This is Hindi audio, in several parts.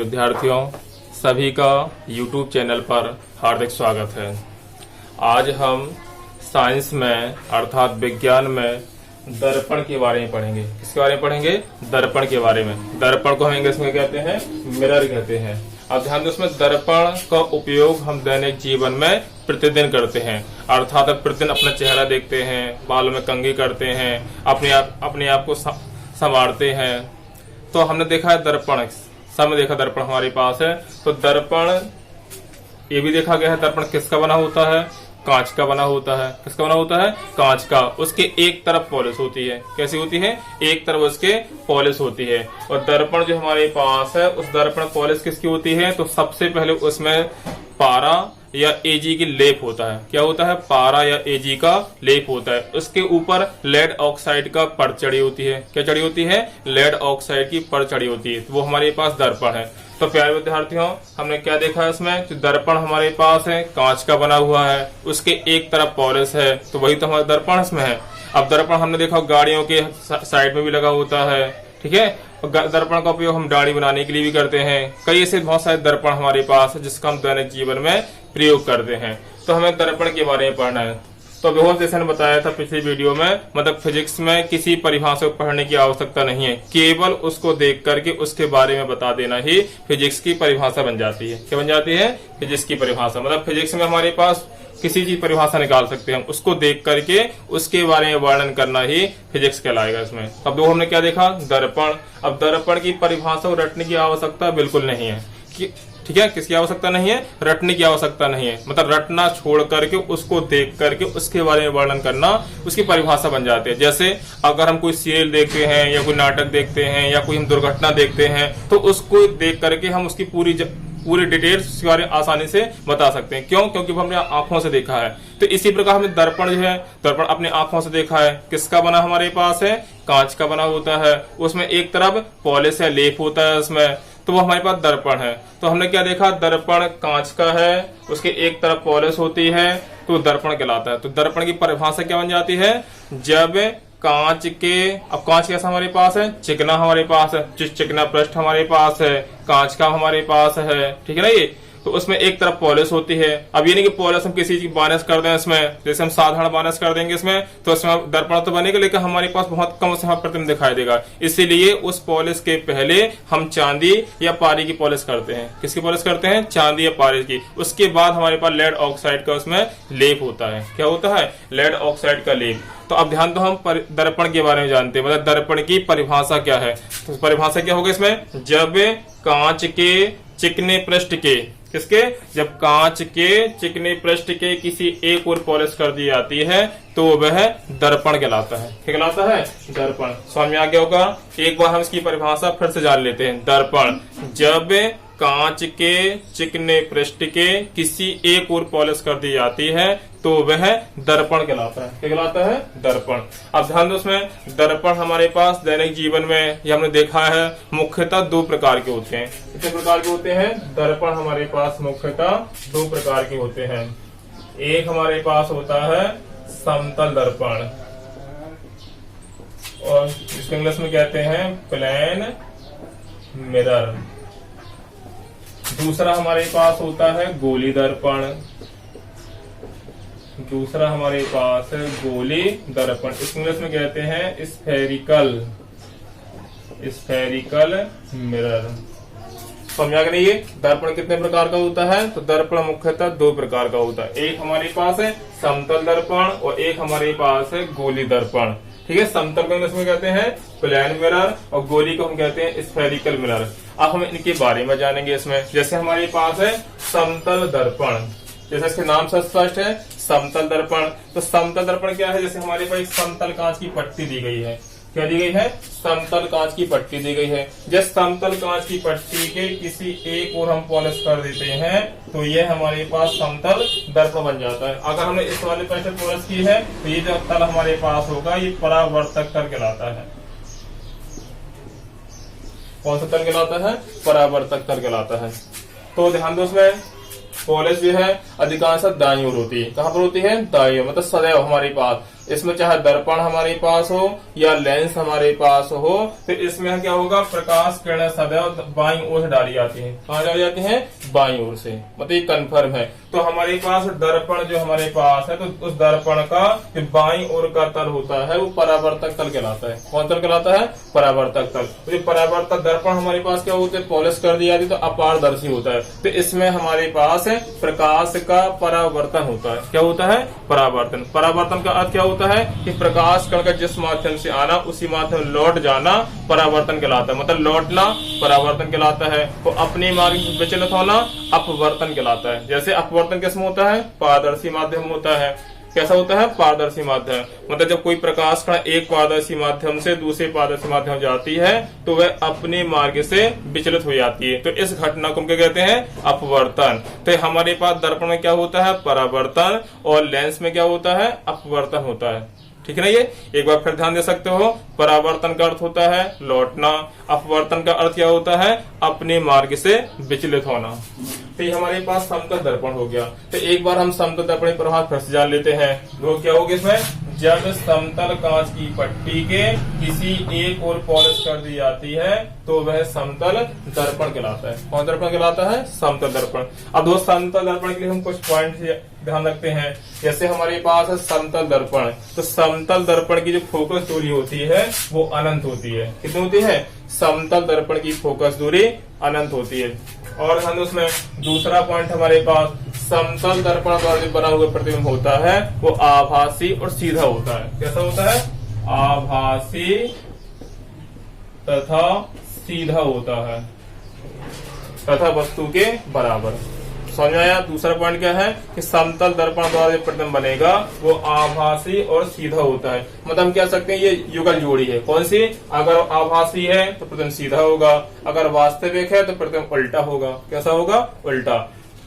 विद्यार्थियों, सभी का YouTube चैनल पर हार्दिक स्वागत है। आज हम साइंस में अर्थात विज्ञान में दर्पण के बारे में पढ़ेंगे। किसके बारे में पढ़ेंगे? दर्पण के बारे में। दर्पण को हम इंग्लिश में कहते हैं मिरर कहते हैं। अब ध्यान दो, उसमें दर्पण का उपयोग हम दैनिक जीवन में प्रतिदिन करते हैं, अर्थात प्रतिदिन अपना चेहरा देखते हैं, बालों में कंघी करते हैं, अपने आप को संवारते हैं। तो हमने देखा है दर्पण, सब देखा दर्पण हमारे पास है। तो दर्पण ये भी देखा गया है, दर्पण किसका बना होता है? कांच का बना होता है। किसका बना होता है? कांच का। उसके एक तरफ पॉलिश होती है। कैसी होती है? एक तरफ उसके पॉलिश होती है। और दर्पण जो हमारे पास है, उस दर्पण पॉलिश किसकी होती है? तो सबसे पहले उसमें पारा या एजी की लेप होता है। क्या होता है? पारा या एजी का लेप होता है। उसके ऊपर लेड ऑक्साइड का पर चढ़ी होती है। क्या चढ़ी होती है? लेड ऑक्साइड की पर चढ़ी होती है। तो वो हमारे पास दर्पण है। तो प्यारे विद्यार्थियों, हमने क्या देखा है इसमें? जो दर्पण हमारे पास है कांच का बना हुआ है, उसके एक तरफ पॉलिश है, तो वही तो हमारा दर्पण इसमें है। अब दर्पण हमने देखा गाड़ियों के साइड में भी लगा होता है, ठीक है। दर्पण का उपयोग हम दाढ़ी बनाने के लिए भी करते हैं। कई ऐसे बहुत सारे दर्पण हमारे पास है जिसका हम दैनिक जीवन में प्रयोग करते हैं। तो हमें दर्पण के बारे में पढ़ना है। तो बहुत जैसे बताया था पिछली वीडियो में, मतलब फिजिक्स में किसी परिभाषा को पढ़ने की आवश्यकता नहीं है, केवल उसको देख करके उसके बारे में बता देना ही फिजिक्स की परिभाषा बन जाती है। क्या बन जाती है? फिजिक्स की परिभाषा। मतलब फिजिक्स में हमारे पास किसी चीज परिभाषा निकाल सकते हैं, उसको देख करके उसके बारे में वर्णन करना ही फिजिक्स कहलाएगा इसमें। अब दो हमने क्या देखा? दर्पण। अब दर्पण की परिभाषा को रटने की आवश्यकता बिल्कुल नहीं है, ठीक है। किसकी आवश्यकता नहीं है? रटने की आवश्यकता नहीं है। मतलब रटना छोड़ करके उसको देख करके उसके बारे में वर्णन करना उसकी परिभाषा बन जाती है। जैसे अगर हम कोई सीरियल देखते हैं या कोई नाटक देखते हैं या कोई हम दुर्घटना देखते हैं, तो उसको देख करके हम उसकी पूरी डिटेल्स के बारे में आसानी से बता सकते हैं। क्यों? क्योंकि हमने आंखों से देखा है। तो इसी प्रकार हमने दर्पण जो है, दर्पण अपने आंखों से देखा है। किसका बना हमारे पास है? कांच का बना होता है। उसमें एक तरफ पॉलिश या लेप होता है उसमें, तो वो हमारे पास दर्पण है। तो हमने क्या देखा? दर्पण कांच का है, उसके एक तरफ पॉलिश होती है, तो दर्पण कहलाता है। तो दर्पण की परिभाषा क्या बन जाती है? जब कांच के, अब कांच कैसा हमारे पास है? चिकना हमारे पास है, चिकना पृष्ठ हमारे पास है, कांच का हमारे पास है, ठीक है ना। ये तो उसमें एक तरफ पॉलिश होती है। अब ये नहीं कि पॉलिश हम किसी चीज की बार्निश कर दें इसमें, जैसे हम साधारण बार्निश कर देंगे इसमें, तो इसमें दर्पण तो बनेगा, लेकिन हमारे पास बहुत कम से कम प्रतिबिंब दिखाई देगा। इसीलिए उस पॉलिश के पहले हम चांदी या पारी की पॉलिश करते हैं। किसकी पॉलिश करते हैं? चांदी या पारी की। उसके बाद हमारे पास लेड ऑक्साइड का उसमें लेप होता है। क्या होता है? लेड ऑक्साइड का लेप। तो अब ध्यान दो, हम दर्पण के बारे में जानते हैं, मतलब दर्पण की परिभाषा क्या है। तो परिभाषा क्या होगी इसमें? जब कांच के चिकने पृष्ठ के, किसके? जब कांच के चिकने पृष्ठ के किसी एक ओर पॉलिश कर दी जाती है, तो वह दर्पण कहलाता है। क्या कहलाता है? दर्पण। समझ में आ गया होगा। एक बार हम इसकी परिभाषा फिर से जान लेते हैं। दर्पण, जब कांच के चिकने पृष्ठ के किसी एक ओर पॉलिश कर दी जाती है, तो वह दर्पण कहलाता है। क्या कहलाता है? दर्पण। अब ध्यान दो, उसमें दर्पण हमारे पास दैनिक जीवन में ये हमने देखा है मुख्यतः दो प्रकार के होते हैं। कितने प्रकार के होते हैं? दर्पण हमारे पास मुख्यतः दो प्रकार के होते हैं। एक हमारे पास होता है समतल दर्पण, और इसको इंग्लिश में कहते हैं प्लेन मिरर। दूसरा हमारे पास होता है गोली दर्पण। दूसरा हमारे पास है गोली दर्पण। इंग्लिश में कहते हैं स्फेरिकल मिरर। समझा कि नहीं? ये दर्पण कितने प्रकार का होता है? तो दर्पण मुख्यतः दो प्रकार का होता है। एक हमारे पास है समतल दर्पण और एक हमारे पास है गोली दर्पण, ठीक है। समतल को इंग्लिश में कहते हैं प्लेन मिरर और गोली को हम कहते हैं स्फेरिकल मिरर। अब हम इनके बारे में जानेंगे इसमें। जैसे हमारे पास है समतल दर्पण, जैसे इसके नाम से स्पष्ट है समतल दर्पण। तो समतल दर्पण क्या है? जैसे हमारे पास समतल कांच की पट्टी दी गई है। क्या दी गई है? समतल कांच की पट्टी दी गई है। जब समतल कांच की पट्टी के किसी एक ओर हम पॉलिश कर देते हैं, तो ये हमारे पास समतल दर्पण बन जाता है। अगर हमने इस वाले पर पॉलिश की है, तो ये जो तल हमारे पास होगा ये परावर्तक तल कहलाता है। कौन सा तल कहलाता है? परावर्तक तल कहलाता है। तो ध्यान दो, उसमें पॉलिश जो है अधिकांश दाईं ओर होती है। कहां पर होती है? दाईं ओर, मतलब सदैव हमारे पास इसमें चाहे दर्पण हमारे पास हो या लेंस हमारे पास हो, तो इसमें क्या होगा, प्रकाश किरण सदैव बाईं ओर से डाली जाती है। कहाँ डाली जाती है? बाईं ओर से, मतलब ये कन्फर्म है। तो हमारे पास दर्पण जो हमारे पास है, तो उस दर्पण का जो बाईं ओर का तल होता है वो परावर्तक तल कहलाता है। कौन तल कहलाता है? परावर्तक तल। तो ये परावर्तक दर्पण हमारे पास क्या होते हैं, पॉलिश कर दी जाती है तो अपारदर्शी होता है। तो इसमें हमारे पास प्रकाश का परावर्तन होता है। क्या होता है? परावर्तन। परावर्तन का अर्थ क्या होता है कि प्रकाश कण का जिस माध्यम से आना उसी माध्यम लौट जाना परावर्तन कहलाता है। मतलब लौटना परावर्तन कहलाता है। तो अपने मार्ग से विचलित होना अपवर्तन कहलाता है। जैसे अपवर्तन किसमें होता है? पारदर्शी माध्यम होता है। कैसा होता है? पारदर्शी माध्यम। मतलब जब कोई प्रकाश कण एक पारदर्शी माध्यम से दूसरे पारदर्शी माध्यम जाती है तो वह अपने मार्ग से विचलित हो जाती है। तो इस घटना को क्या कहते हैं? अपवर्तन। तो हमारे पास दर्पण में क्या होता है? परावर्तन, और लेंस में क्या होता है? अपवर्तन होता है। ठीक है ना? ये एक बार फिर ध्यान दे सकते हो। परावर्तन का अर्थ होता है लौटना, अपवर्तन का अर्थ क्या होता है? अपने मार्ग से विचलित होना। तो ये हमारे पास समतल दर्पण हो गया। तो एक बार हम समतल दर्पण प्रभाव फिर से जान लेते हैं। वो क्या होगा इसमें? जब समतल कांच की पट्टी के किसी एक ओर पॉलिश कर दी जाती है तो वह समतल दर्पण कहलाता है। कौन दर्पण कहलाता है? समतल दर्पण। अब दोस्त समतल दर्पण के लिए हम कुछ पॉइंट ध्यान रखते हैं। जैसे हमारे पास है समतल दर्पण, तो समतल दर्पण की जो फोकस दूरी होती है वो अनंत होती है। कितनी होती है? समतल दर्पण की फोकस दूरी अनंत होती है। और हम उसमें दूसरा पॉइंट हमारे पास, समतल दर्पण द्वारा जो बना हुआ प्रतिबिंब होता है वो आभासी और सीधा होता है। कैसा होता है? आभासी तथा सीधा होता है तथा वस्तु के बराबर। समझ में आया? दूसरा पॉइंट क्या है कि समतल दर्पण द्वारा जो प्रतिबिंब बनेगा वो आभासी और सीधा होता है। मतलब हम कह सकते हैं ये युगल जोड़ी है। कौन सी? अगर आभासी है तो प्रतिबिंब सीधा होगा, अगर वास्तविक है तो प्रतिबिंब उल्टा होगा। कैसा होगा? उल्टा।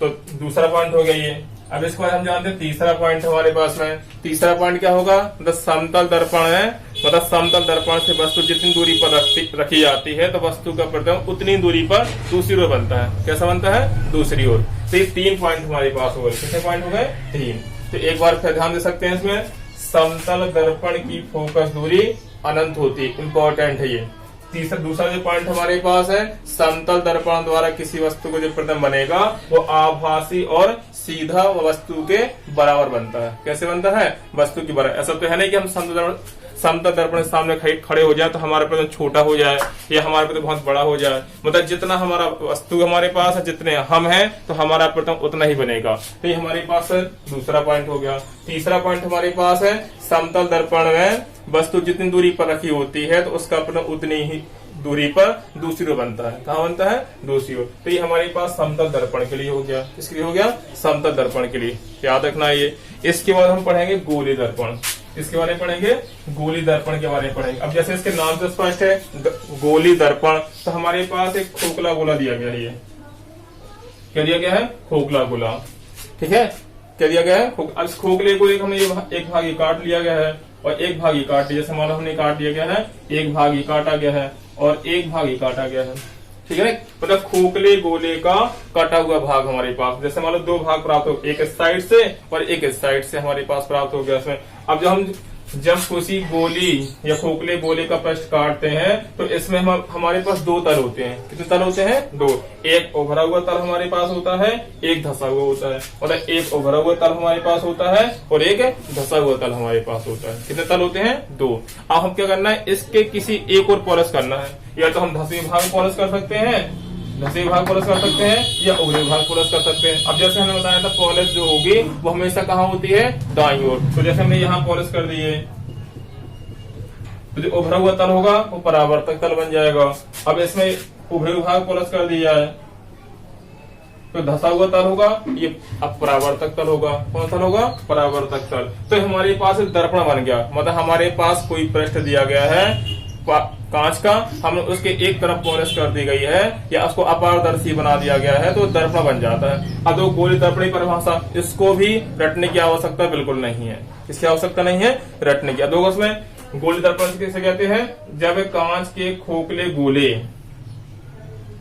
तो दूसरा पॉइंट हो गया ये। अब इसके बाद हम जानते हैं तीसरा पॉइंट हमारे पास में। तीसरा पॉइंट क्या होगा? मतलब समतल दर्पण है, मतलब समतल दर्पण से वस्तु जितनी दूरी पर रखी जाती है तो वस्तु का प्रतिबिंब उतनी दूरी पर दूसरी ओर बनता है। कैसा बनता है? दूसरी ओर। तो ये 3 पॉइंट हमारे पास हो गए। कितने पॉइंट हो गए? 3। तो एक बार फिर ध्यान दे सकते हैं इसमें, समतल दर्पण की फोकस दूरी अनंत होती है। इंपॉर्टेंट है ये। दूसरा जो पॉइंट हमारे पास है, समतल दर्पण द्वारा किसी वस्तु को जो प्रतिबिंब बनेगा वो आभासी और सीधा वस्तु के बराबर बनता है। कैसे बनता है? वस्तु के बराबर। ऐसा तो है नहीं कि हम समतल दर्पण के सामने खड़े हो जाए तो हमारा प्रतिबिंब छोटा हो जाए या हमारा प्रतिबिंब बहुत बड़ा हो जाए। मतलब जितना हमारा वस्तु हमारे पास है, जितने हम हैं, तो हमारा प्रतिबिंब उतना ही बनेगा। तो ये हमारे पास दूसरा पॉइंट हो गया। तीसरा पॉइंट हमारे पास है, समतल दर्पण में वस्तु जितनी दूरी पर रखी होती है तो उसका प्रतिबिंब उतनी ही दूरी पर दूसरी ओर बनता है। कहाँ बनता है? दूसरी ओर। तो ये हमारे पास समतल दर्पण के लिए हो गया। किसके लिए हो गया? समतल दर्पण के लिए। याद रखना ये। इसके बाद हम पढ़ेंगे गोली दर्पण। इसके बारे में पढ़ेंगे, गोली दर्पण के बारे में पढ़ेंगे। अब जैसे इसके नाम से स्पष्ट है गोली दर्पण, तो हमारे पास एक खोखला गोला दिया गया है। क्या दिया गया है? खोखला गोला। ठीक है? क्या दिया गया है? अब इस खोखले को हमने एक भाग ये काट लिया गया है और एक भाग ये काट लिया। जैसे मान लो हमने काट दिया गया है, एक भाग ये काटा गया है और एक भाग ये काटा गया है। ठीक है? मतलब खोखले गोले का कटा हुआ भाग हमारे पास, जैसे मान लो 2 भाग प्राप्त हो, एक इस साइड से और एक इस साइड से हमारे पास प्राप्त हो गया इसमें। अब जब किसी गोली या खोखले गोले का पृष्ठ काटते हैं तो इसमें हमारे पास 2 तल होते हैं। कितने तल होते हैं? 2। एक उभरा हुआ तल हमारे पास होता है, एक धसा हुआ होता है। मतलब एक उभरा हुआ तल हमारे पास होता है और एक धसा हुआ तल हमारे पास होता है। कितने तल होते हैं? 2। अब हम क्या करना है, इसके किसी एक और पॉलिश करना है। या तो हम धसे भाग पॉलिश कर सकते हैं, धसे भाग पॉलिश कर सकते हैं, या उभरे भाग पॉलिश कर सकते हैं। अब जैसे हमने बताया था पॉलिश जो होगी वो हमेशा कहाँ होती है? दाईं ओर। तो जैसे हमने यहाँ पॉलिश कर दी है तो जो उभरा हुआ तल होगा वो परावर्तक तल बन जाएगा। अब इसमें उभरे भाग पॉलिश कर दिया है तो धसा हुआ तल होगा, ये अब परावर्तक तल होगा। कौन तल होगा? परावर्तक तल। तो हमारे पास दर्पण बन गया। मतलब हमारे पास कोई पृष्ठ दिया गया है कांच का, हमने उसके एक तरफ पॉलिश कर दी गई है या उसको अपारदर्शी बना दिया गया है तो दर्पण बन जाता है। अब गोली दर्पण की परिभाषा, इसको भी रटने की आवश्यकता बिल्कुल नहीं है। इसकी आवश्यकता नहीं है रटने की। अब उसमें गोली दर्पण किसे कहते हैं? जब कांच के खोखले गोले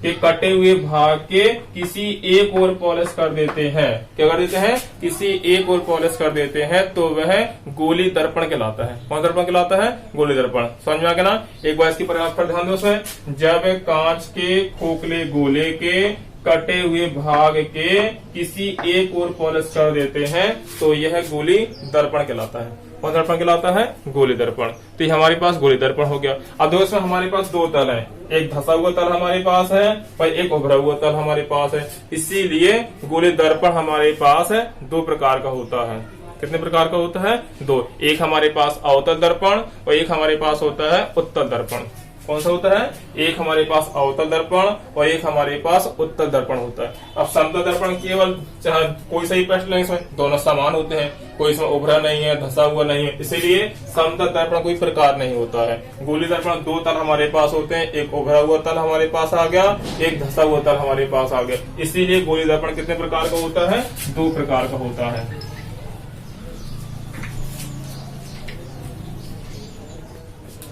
के कटे हुए भाग के किसी एक ओर पॉलिश कर देते हैं। क्या कर देते हैं? किसी एक ओर पॉलिश कर देते हैं तो वह गोली दर्पण कहलाता है। कौन दर्पण कहलाता है? गोली दर्पण। समझ में आ गया ना? एक बार इसकी परिभाषा पर ध्यान दो। उसमें जब कांच के खोखले गोले के कटे हुए भाग के किसी एक ओर पॉलिश कर देते हैं तो यह गोली दर्पण कहलाता है। कौन दर्पण कहलाता है? गोली दर्पण। तो ये हमारे पास गोली दर्पण हो गया। अब दोस्तों हमारे पास दो तल है, एक धसा हुआ तल हमारे पास है और एक उभरा हुआ तल हमारे पास है। इसीलिए गोली दर्पण हमारे पास है दो प्रकार का होता है। कितने प्रकार का होता है? दो। एक हमारे पास अवतल दर्पण और एक हमारे पास होता है उत्तल दर्पण। कौन सा होता है? एक हमारे पास अवतल दर्पण और एक हमारे पास उत्तल दर्पण होता है। अब समतल दर्पण केवल चाहे कोई सा ही प्रश्न लें, इसमें दोनों समान होते हैं, कोई इसमें उभरा नहीं है, धसा हुआ नहीं है, इसीलिए समतल दर्पण कोई प्रकार नहीं होता है। गोली दर्पण दो तल हमारे पास होते हैं, एक उभरा हुआ तल हमारे पास आ गया, एक धसा हुआ तल हमारे पास आ गया। इसीलिए गोली दर्पण कितने प्रकार का होता है? दो प्रकार का होता है।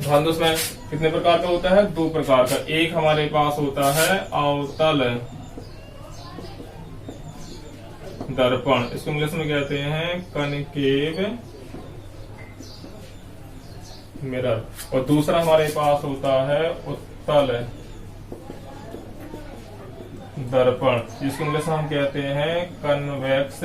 ध्यान दो, उसमें कितने प्रकार का होता है? दो प्रकार का। एक हमारे पास होता है अवतल दर्पण, इसको इंग्लिश में कहते हैं कनकेव मिरर, और दूसरा हमारे पास होता है उत्तल दर्पण, जिसको इंग्लिश में हम कहते हैं कन्वेक्स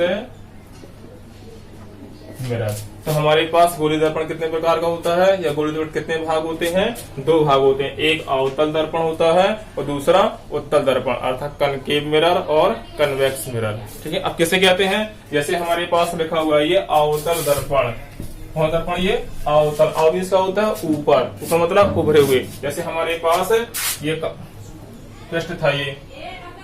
मिरर। तो हमारे पास गोली दर्पण कितने प्रकार का होता है, या गोली दर्पण कितने भाग होते हैं? दो भाग होते हैं। एक अवतल दर्पण होता है और दूसरा उत्तल दर्पण, अर्थात कनकेव मिरर और कन्वेक्स मिरर। ठीक है, अब किसे कहते हैं? जैसे हमारे पास लिखा हुआ है ये अवतल दर्पण। कौन दर्पण? ये अवतल। अब इसका होता है ऊपर, ऊपर मतलब उभरे हुए। जैसे हमारे पास ये पृष्ठ था, ये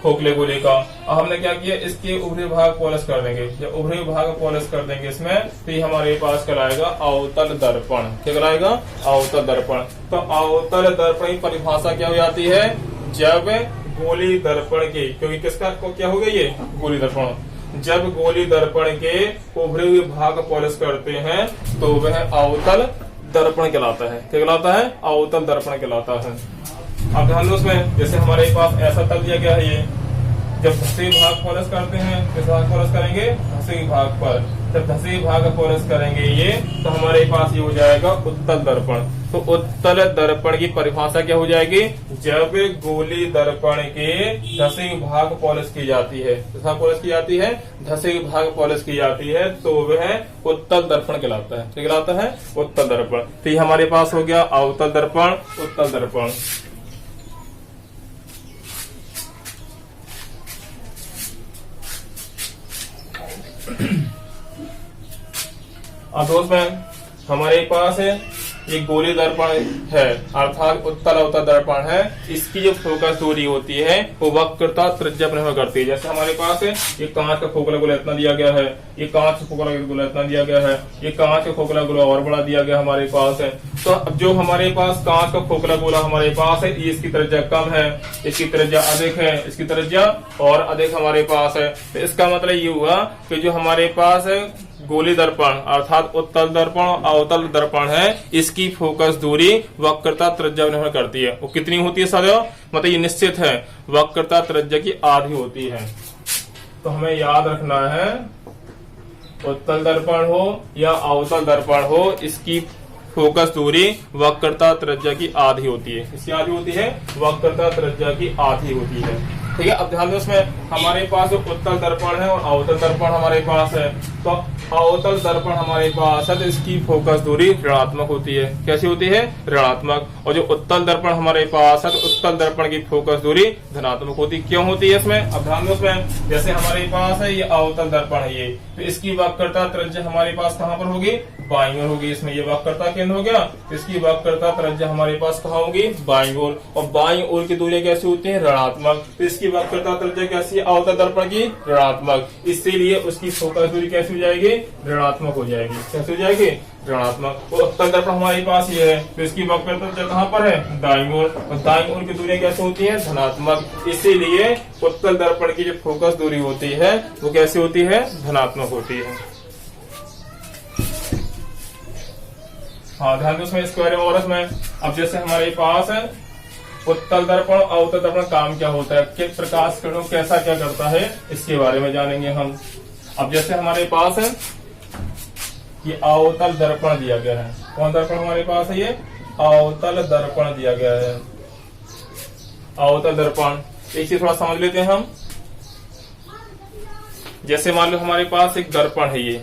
खोखले गोले का, अब हमने क्या किया, इसके उभरे भाग पॉलिश कर देंगे। जब उभरे भाग पॉलिश कर देंगे इसमें, तो ये हमारे पास कहलाएगा अवतल दर्पण। क्या कहलाएगा? अवतल दर्पण। तो अवतल दर्पण की परिभाषा क्या हो जाती है? जब गोली दर्पण के, क्योंकि किसका क्या हो गया ये? गोली दर्पण। जब गोली दर्पण के उभरे हुए भाग पॉलिश करते हैं तो वह अवतल दर्पण कहलाता है। क्या कहलाता है? अवतल दर्पण कहलाता है। अब ध्यान दो, उसमें जैसे हमारे पास ऐसा तल दिया गया है, ये जब धसे भाग पॉलिश करते हैं, किस भाग पॉलिश करेंगे? धसे भाग पर। जब धसे भाग पॉलिश करेंगे ये, तो हमारे पास ये हो जाएगा उत्तल दर्पण। तो उत्तल दर्पण की परिभाषा क्या हो जाएगी? जब गोली दर्पण के धसे भाग पॉलिश की जाती है, पॉलिश की जाती है, धसे भाग पॉलिश की जाती है, तो वह उत्तल दर्पण कहलाता है। क्या कहलाता है? उत्तल दर्पण। तो ये हमारे पास हो गया अवतल दर्पण, उत्तल दर्पण। अब दोस्तों हमारे पास एक गोली दर्पण है, अर्थात उत्तल अवतल दर्पण है। इसकी जो फोकस दूरी होती है वो वक्रता त्रिज्या पर निर्भर करती है। जैसे हमारे पास ये कांच का खोखला गोला इतना दिया गया है, ये कांच का खोखला गोला इतना दिया गया है, ये कांच का खोखला गोला और बड़ा दिया गया हमारे पास है। तो अब जो हमारे पास कांच का खोखला गोला हमारे पास है, ये इसकी त्रिज्या कम है, इसकी त्रिज्या अधिक है, इसकी त्रिज्या और अधिक हमारे पास है। तो इसका मतलब ये हुआ कि जो हमारे पास गोली दर्पण अर्थात उत्तल दर्पण और अवतल दर्पण है, इसकी फोकस दूरी वक्रता त्रिज्या पर निर्भर करती है। वो कितनी होती है सदैव? मतलब ये निश्चित है, वक्रता त्रिज्या की आधी होती है। तो हमें याद रखना है, उत्तल दर्पण हो या अवतल दर्पण हो, इसकी फोकस दूरी वक्रता त्रिज्या की आधी होती है। इसकी आधी होती है, वक्रता त्रिज्या की आधी होती है। ठीक है, अब ध्यान दो, उसमें हमारे पास जो उत्तल दर्पण है और अवतल दर्पण हमारे पास है, तो अवतल दर्पण हमारे पास है तो इसकी फोकस दूरी ऋणात्मक होती है। कैसी होती है? ऋणात्मक। और जो उत्तल दर्पण हमारे पास है तो उत्तल दर्पण की फोकस दूरी धनात्मक होती है। क्यों होती है इसमें? अब ध्यान दो, उसमें जैसे हमारे पास है ये अवतल दर्पण है, ये तो इसकी वक्रता त्रिज्या हमारे पास कहाँ पर होगी? बाईं ओर होगी। इसमें ये वक्रता केंद्र हो गया, इसकी वक्रता त्रिज्या हमारे पास कहाँ होगी? बाईं ओर। और बाईं ओर की दूरी कैसी होती है? ऋणात्मक। तो इसकी वक्रता त्रिज्या कैसी है? अवतल दर्पण की ऋणात्मक। इसीलिए उसकी फोकस दूरी कैसी हो जाएगी? ऋणात्मक हो जाएगी। कैसे हो जाएगी? ऋणात्मक। उत्तल दर्पण हमारे पास ये है, तो इसकी वक्रता त्रिज्या कहाँ पर है? दाईं ओर। और दाईं ओर की दूरी कैसे होती है? धनात्मक। इसीलिए उत्तल दर्पण की जो फोकस दूरी होती है वो कैसी होती है? धनात्मक होती है। हाँ, ध्यान दो, इसमें इसके बारे में और इसमें अब जैसे हमारे पास है उत्तल दर्पण अवतल दर्पण काम क्या होता है, कि प्रकाश किरणों कैसा क्या करता है, इसके बारे में जानेंगे हम। अब जैसे हमारे पास है ये अवतल दर्पण दिया गया है, कौन दर्पण हमारे पास है, ये अवतल दर्पण दिया गया है। अवतल दर्पण एक चीज थोड़ा समझ लेते हैं हम। जैसे मान लो हमारे पास एक दर्पण है, ये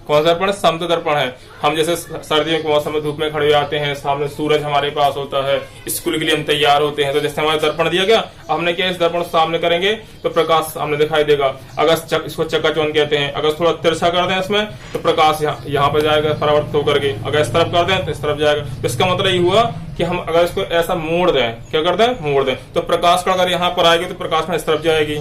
कौन सा दर्पण है, समतल दर्पण है। हम जैसे सर्दियों के मौसम में धूप में खड़े आते हैं, सामने सूरज हमारे पास होता है, स्कूल के लिए हम तैयार होते हैं, तो जैसे हमारा दर्पण दिया गया, हमने क्या इस दर्पण सामने करेंगे तो प्रकाश सामने दिखाई देगा। अगर इसको चकाचौंध कहते हैं, अगर थोड़ा तिरछा कर दें इसमें तो प्रकाश यहाँ पर जाएगा परावर्तित होकर के, अगर इस तरफ कर दें तो इस तरफ जाएगा। तो इसका मतलब ये हुआ कि हम अगर इसको ऐसा मोड़ दें, क्या कर दें, मोड़ दें, तो प्रकाश कण अगर यहाँ पर आएगी तो प्रकाश कण इस तरफ जाएगी,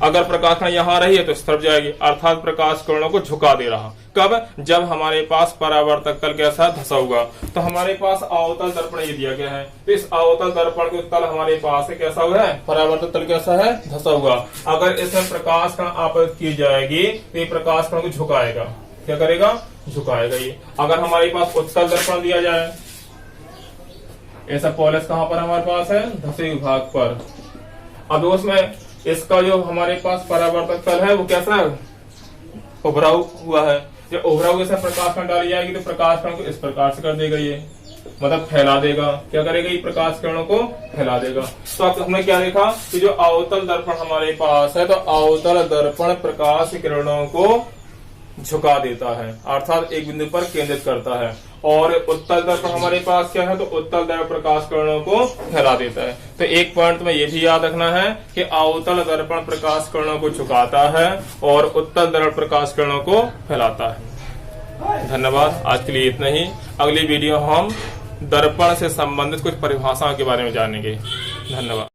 अगर प्रकाश कण यहाँ रही है तो इस तरफ जाएगी, अर्थात प्रकाश किरणों को झुका दे रहा। कब, जब हमारे पास परावर्तक तल कैसा धसा होगा। तो हमारे पास अवतल दर्पण ये दिया गया है, तो इस अवतल दर्पण के तल हमारे पास कैसा हुआ है, परावर्तक तल कैसा है, धसा हुआ। अगर इसमें प्रकाश कण आपतित की जाएगी तो ये प्रकाश कण को झुकाएगा, क्या करेगा, झुकाएगा ये। अगर हमारे पास उत्तल दर्पण दिया जाए, ऐसा पॉलिश कहां पर हमारे पास है, धसे विभाग पर। अब उसमें इसका जो हमारे पास परावर्तक तल है वो कैसा है, उभरा हुआ है। जब उभरा हुआ से प्रकाश कण डाली जाएगी तो प्रकाश कण को इस प्रकार से कर देगा, ये मतलब फैला देगा, क्या करेगा, ये प्रकाश किरणों को फैला देगा। तो अब हमने क्या देखा कि जो अवतल दर्पण हमारे पास है, तो अवतल दर्पण प्रकाश किरणों को झुका देता है, अर्थात एक बिंदु पर केंद्रित करता है। और उत्तल दर्पण हमारे पास क्या है, तो उत्तल दर्पण प्रकाश किरणों को फैला देता है। तो एक पॉइंट में ये भी याद रखना है कि अवतल दर्पण प्रकाश किरणों को झुकाता है और उत्तल दर्पण प्रकाश किरणों को फैलाता है। धन्यवाद, आज के लिए इतना ही। अगली वीडियो हम दर्पण से संबंधित कुछ परिभाषाओं के बारे में जानेंगे। धन्यवाद।